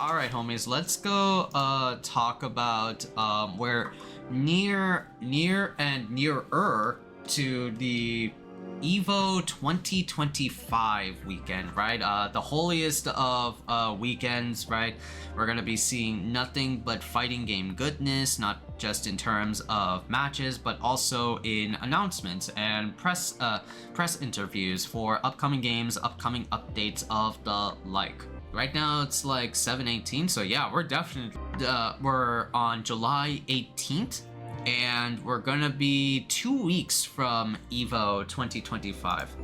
All right, homies, let's go talk about we're nearer to the EVO 2025 weekend, right? The holiest of weekends, right? We're gonna be seeing nothing but fighting game goodness, not just in terms of matches, but also in announcements and press interviews for upcoming games, upcoming updates of the like. Right now it's like 7/18, so yeah, we're definitely we're on July 18th. And we're gonna be 2 weeks from EVO 2025.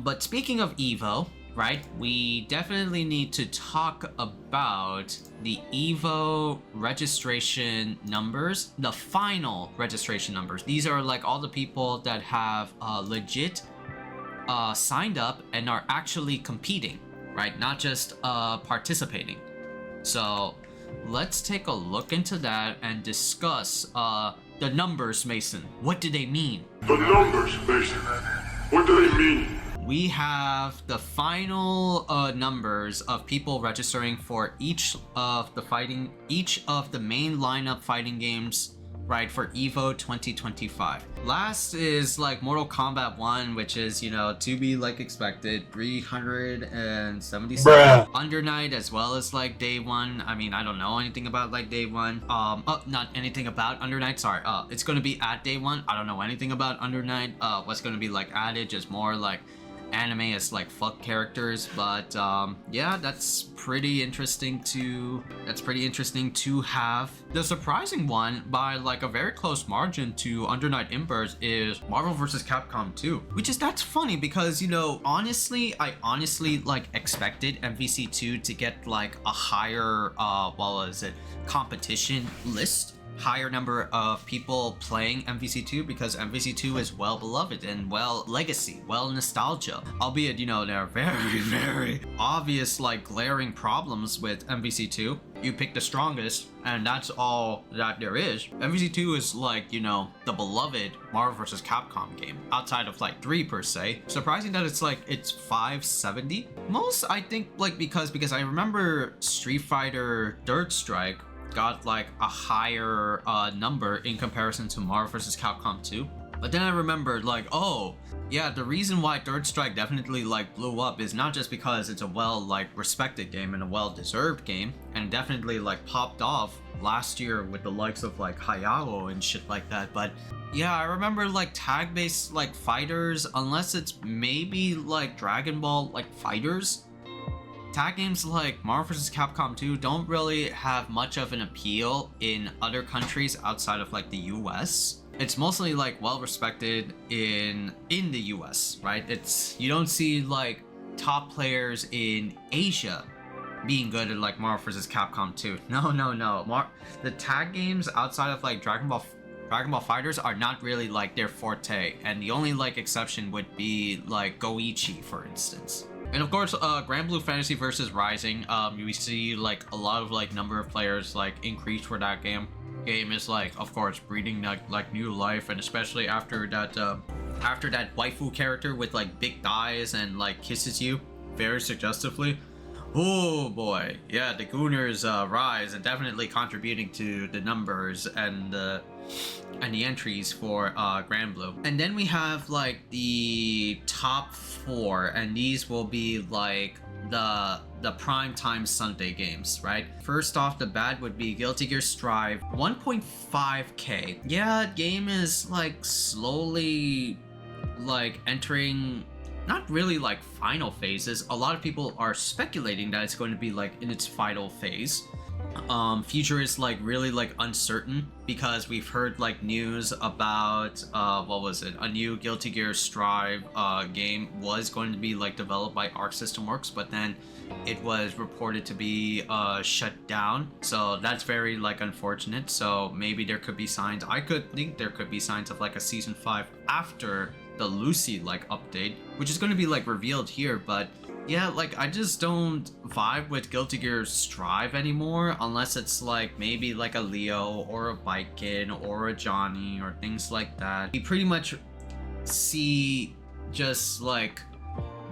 But speaking of EVO, right, we definitely need to talk about the EVO registration numbers, the final registration numbers. These are like all the people that have legit signed up and are actually competing, right? Not just participating. So let's take a look into that and discuss the numbers, Mason. What do they mean? The numbers, Mason. What do they mean? We have the final numbers of people registering for each of the main lineup fighting games, right, for EVO 2025. Last is like Mortal Kombat 1, which is, you know, to be like expected, 377. Bruh. Under Night as well as like Day 1. I mean, I don't know anything about like Day 1. Not anything about Under Night, sorry. It's gonna be at Day 1. I don't know anything about Under Night. What's gonna be like added, just more like anime as like fuck characters, but yeah, that's pretty interesting to have. The surprising one by like a very close margin to Under Night In-Birth is Marvel vs. Capcom 2, which is, that's funny because, you know, I honestly like expected MVC2 to get like a higher competition list, higher number of people playing MVC2, because MVC2 is well beloved and well legacy, well nostalgia. Albeit, you know, there are very, very obvious like glaring problems with MVC2. You pick the strongest and that's all that there is. MVC2 is like, you know, the beloved Marvel vs. Capcom game outside of like 3 per se. Surprising that it's 570. Most, I think, like because I remember Street Fighter Third Strike got like a higher number in comparison to Marvel vs. Capcom 2. But then I remembered like, oh yeah, the reason why Third Strike definitely like blew up is not just because it's a well like respected game and a well deserved game, and definitely like popped off last year with the likes of like Hayago and shit like that, but yeah, I remember like tag based like fighters, unless it's maybe like Dragon Ball like fighters, tag games like Marvel vs. Capcom 2 don't really have much of an appeal in other countries outside of like the US. It's mostly like well respected in the US, right? You don't see like top players in Asia being good at like Marvel vs. Capcom 2. No. The tag games outside of like Dragon Ball Fighters are not really like their forte, and the only like exception would be like Goichi, for instance. And of course, Grand Blue Fantasy versus Rising, we see like a lot of like number of players like increase for that game. Game is like, of course, breathing like new life, and especially after that waifu character with like big thighs and like kisses you very suggestively. Oh boy, yeah, the Gooners rise and definitely contributing to the numbers and the entries for Grand Blue. And then we have like the top 4, and these will be like the prime time Sunday games, right? First off the bat would be Guilty Gear Strive, 1.5k. Yeah, game is like slowly like entering not really like final phases. A lot of people are speculating that it's going to be like in its final phase. Future is like really like uncertain, because we've heard like news about a new Guilty Gear Strive game was going to be like developed by Arc System Works, but then it was reported to be shut down. So that's very like unfortunate. So maybe there could be signs. I could think there could be signs of like a season 5 after the Lucy like update, which is going to be like revealed here. But yeah, like I just don't vibe with Guilty Gear Strive anymore, unless it's like maybe like a Leo or a Viking or a Johnny or things like that. We pretty much see just like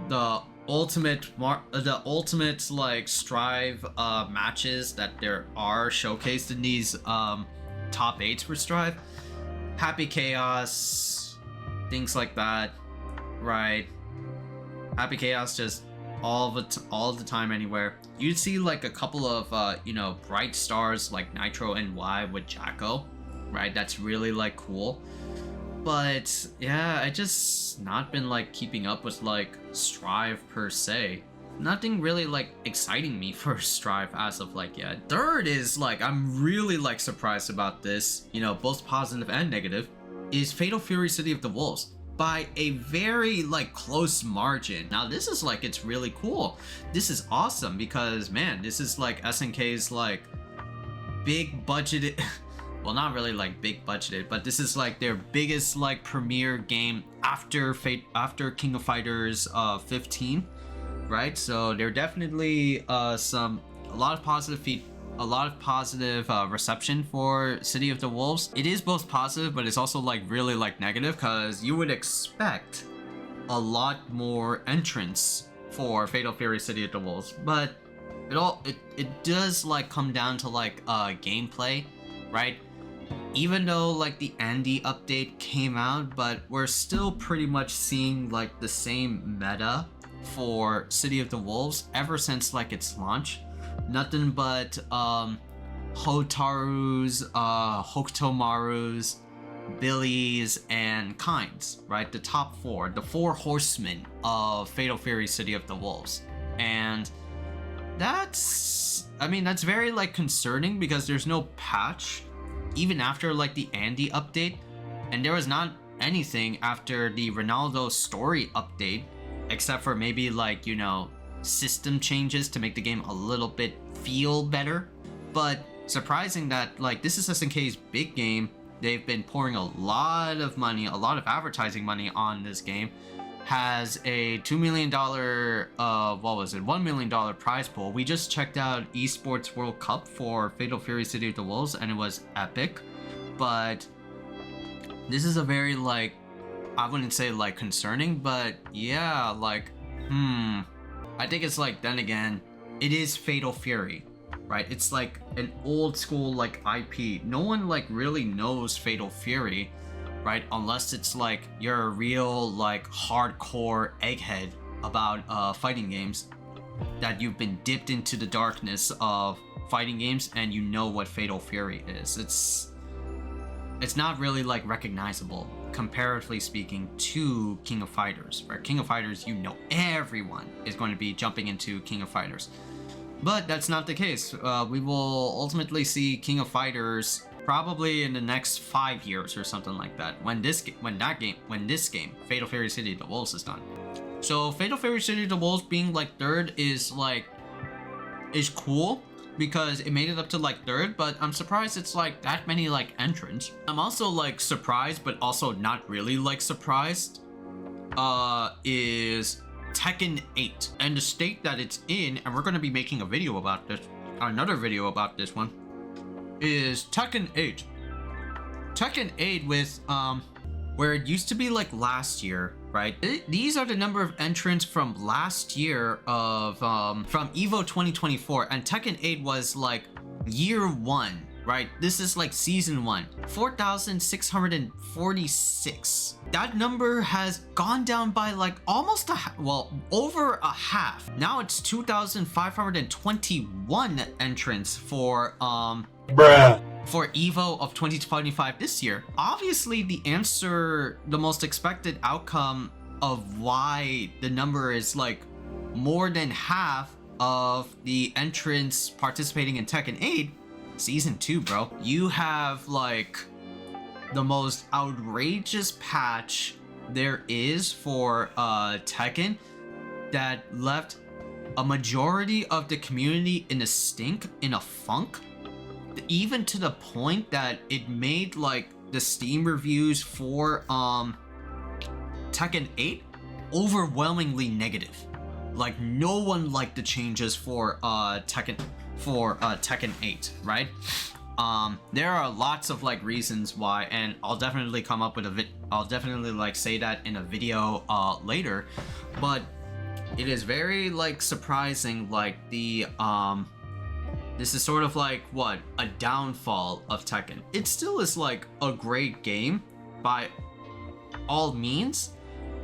the the ultimate like Strive matches that there are showcased in these top 8s for Strive. Happy Chaos, things like that, right? Happy Chaos just all the time anywhere. You'd see like a couple of you know, bright stars like Nitro and Y with Jacko, right? That's really like cool. But yeah, I just not been like keeping up with like Strive per se. Nothing really like exciting me for Strive as of like yet. Third is like, I'm really like surprised about this, you know, both positive and negative, is Fatal Fury City of the Wolves by a very like close margin. Now this is like, it's really cool. This is awesome because man, this is like SNK's like big budgeted well, not really like big budgeted, but this is like their biggest like premiere game after King of Fighters 15, right? So they're definitely a lot of positive reception for City of the Wolves. It is both positive, but it's also like really like negative, because you would expect a lot more entrants for Fatal Fury City of the Wolves, but it does like come down to like gameplay, right? Even though like the Andy update came out, but we're still pretty much seeing like the same meta for City of the Wolves ever since like its launch. Nothing but Hotaru's, Hokutomaru's, Billy's, and Kind's, right? The top 4, the 4 horsemen of Fatal Fury City of the Wolves. And that's very like concerning, because there's no patch even after like the Andy update, and there was not anything after the Ronaldo story update, except for maybe like, you know, system changes to make the game a little bit feel better. But surprising that like this is SNK's big game. They've been pouring a lot of money, a lot of advertising money on this game. Has a $2 million $1 million prize pool. We just checked out Esports World Cup for Fatal Fury City of the Wolves, and it was epic. But this is a very like, I wouldn't say like concerning, but yeah, like I think it's like, then again, it is Fatal Fury, right? It's like an old school like IP. No one like really knows Fatal Fury, right? Unless it's like you're a real like hardcore egghead about fighting games, that you've been dipped into the darkness of fighting games and you know what Fatal Fury is. It's not really like recognizable, comparatively speaking, to King of Fighters, right? King of Fighters, you know, everyone is going to be jumping into King of Fighters. But that's not the case. We will ultimately see King of Fighters probably in the next 5 years or something like that, when this game, Fatal Fury City of the Wolves, is done. So Fatal Fury City of the Wolves being like third is cool, because it made it up to like third, but I'm surprised it's like that many like entrants. I'm also like surprised, but also not really like surprised, is Tekken 8 and the state that it's in, and we're going to be making a video about this, another video about this one, is Tekken 8. Tekken 8 with where it used to be like last year, right? These are the number of entrants from last year of from EVO 2024, and Tekken 8 was like year 1, right? This is like season 1. 4,646. That number has gone down by like almost over a half. Now it's 2,521 entrants for for EVO of 2025 this year. Obviously, the most expected outcome of why the number is like more than half of the entrants participating in Tekken 8, Season 2, bro. You have like the most outrageous patch there is for Tekken that left a majority of the community in a stink, in a funk, even to the point that it made like the Steam reviews for Tekken 8 overwhelmingly negative. Like no one liked the changes for Tekken 8, right? There are lots of like reasons why, and I'll definitely come up with I'll definitely like say that in a video later, but it is very like surprising, like the this is sort of like what, a downfall of Tekken. It still is like a great game by all means,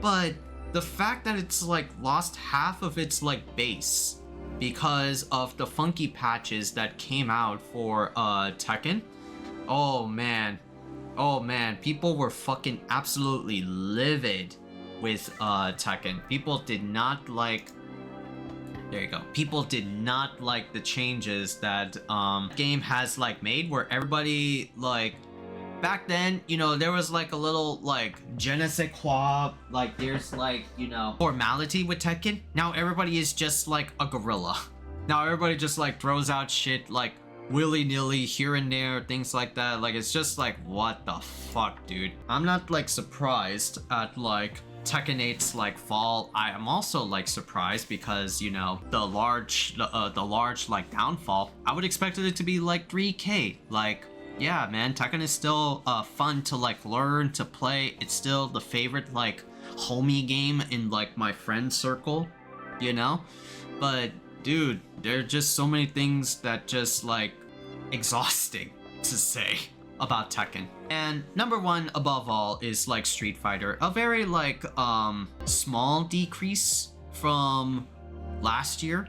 but the fact that it's like lost half of its like base because of the funky patches that came out for Tekken. Oh man, people were fucking absolutely livid with Tekken. People did not like, there you go, people did not like the changes that game has like made, where everybody like, back then, you know, there was like a little like je ne sais quoi, like there's like, you know, formality with Tekken. Now everybody is just like a gorilla. Now everybody just like throws out shit like willy-nilly here and there, things like that. Like it's just like, what the fuck, dude? I'm not like surprised at like Tekken 8's like fall. I am also like surprised because, you know, the large like downfall. I would expect it to be like 3K. Like, yeah, man, Tekken is still fun to like learn to play. It's still the favorite like homie game in like my friend circle, you know? But dude, there are just so many things that just like exhausting to say about Tekken. And number one above all is like Street Fighter, a very like small decrease from last year.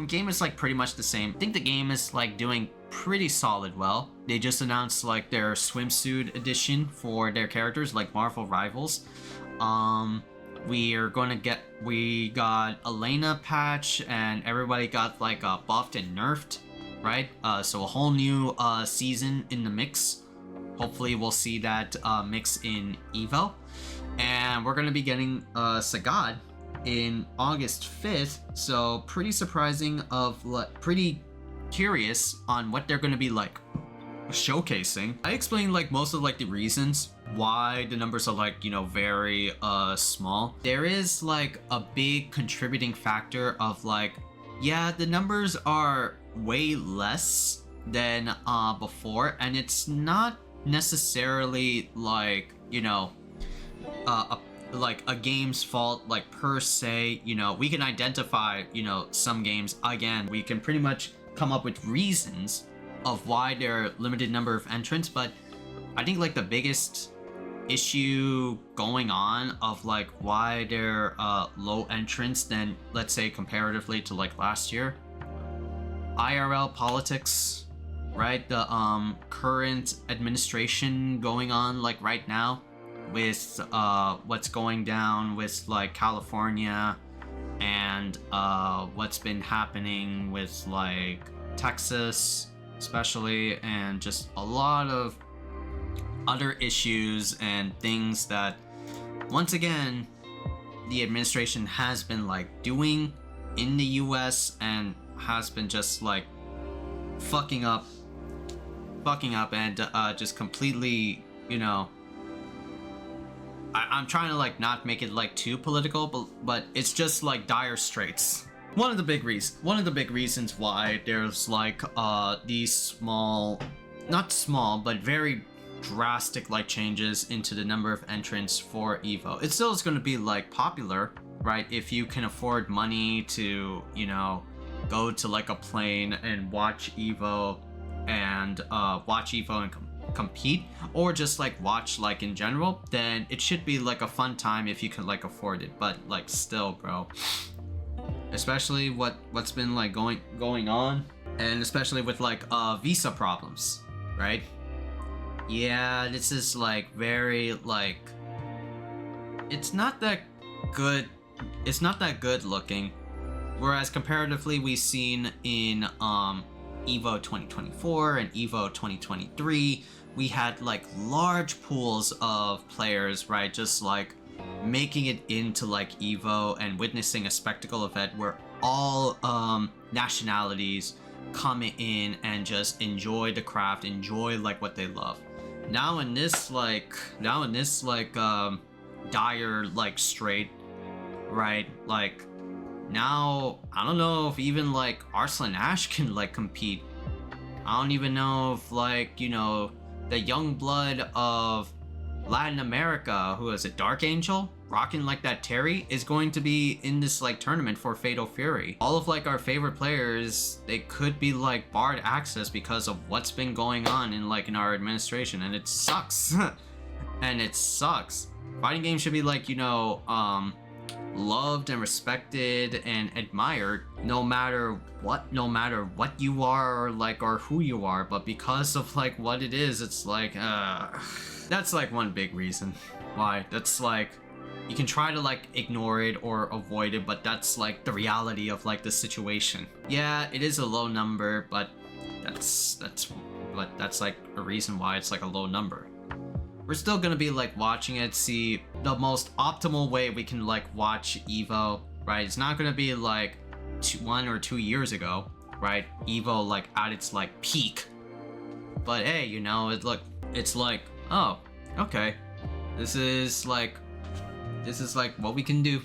Game is like pretty much the same. I think the game is like doing pretty solid well. They just announced like their swimsuit edition for their characters, like Marvel Rivals. We got Elena patch, and everybody got like buffed and nerfed, right? So a whole new season in the mix. Hopefully we'll see that mix in EVO. And we're gonna be getting Sagad in August 5th. So pretty surprising, pretty curious on what they're gonna be like showcasing. I explained like most of like the reasons why the numbers are like, you know, very small. There is like a big contributing factor of like, yeah, the numbers are way less than before, and it's not necessarily like, you know, like a game's fault like per se. You know, we can identify, you know, some games, again, we can pretty much come up with reasons of why there are limited number of entrants, but I think like the biggest issue going on of like why there are low entrants than, let's say, comparatively to like last year, IRL politics, right? The current administration going on like right now with what's going down with like California, and what's been happening with like Texas especially, and just a lot of other issues and things that, once again, the administration has been like doing in the US and has been just like fucking up and just completely, you know, I'm trying to like not make it like too political, but it's just like dire straits. One of the big reasons why there's like these small, not small, but very drastic like changes into the number of entrants for EVO. It still is going to be like popular, right? If you can afford money to, you know, go to like a plane and watch EVO and compete, or just like watch like in general, then it should be like a fun time if you can like afford it. But like still, bro, especially what's been like going on, and especially with like visa problems, right? Yeah, this is like very like, it's not that good looking. Whereas comparatively, we've seen in EVO 2024 and EVO 2023, we had like large pools of players, right? Just like making it into like EVO and witnessing a spectacle event where all nationalities come in and just enjoy the craft, enjoy like what they love. Now in this dire like strait, right? Like now I don't know if even like Arslan Ash can like compete. I don't even know if like, you know, the young blood of Latin America, who is it, Dark Angel, rocking like that Terry is going to be in this like tournament for Fatal Fury. All of like our favorite players, they could be like barred access because of what's been going on in like in our administration, and it sucks. And it sucks. Fighting games should be like, you know, loved and respected and admired no matter what you are, or like, or who you are. But because of like what it is, it's like that's like one big reason why. That's like, you can try to like ignore it or avoid it, but that's like the reality of like the situation. Yeah, it is a low number, but that's like a reason why it's like a low number. We're still gonna be like watching it, see the most optimal way we can like watch EVO, right? It's not gonna be like 1 or 2 years ago, right? EVO like at its like peak. But hey, you know, it's like, oh, okay, this is like what we can do.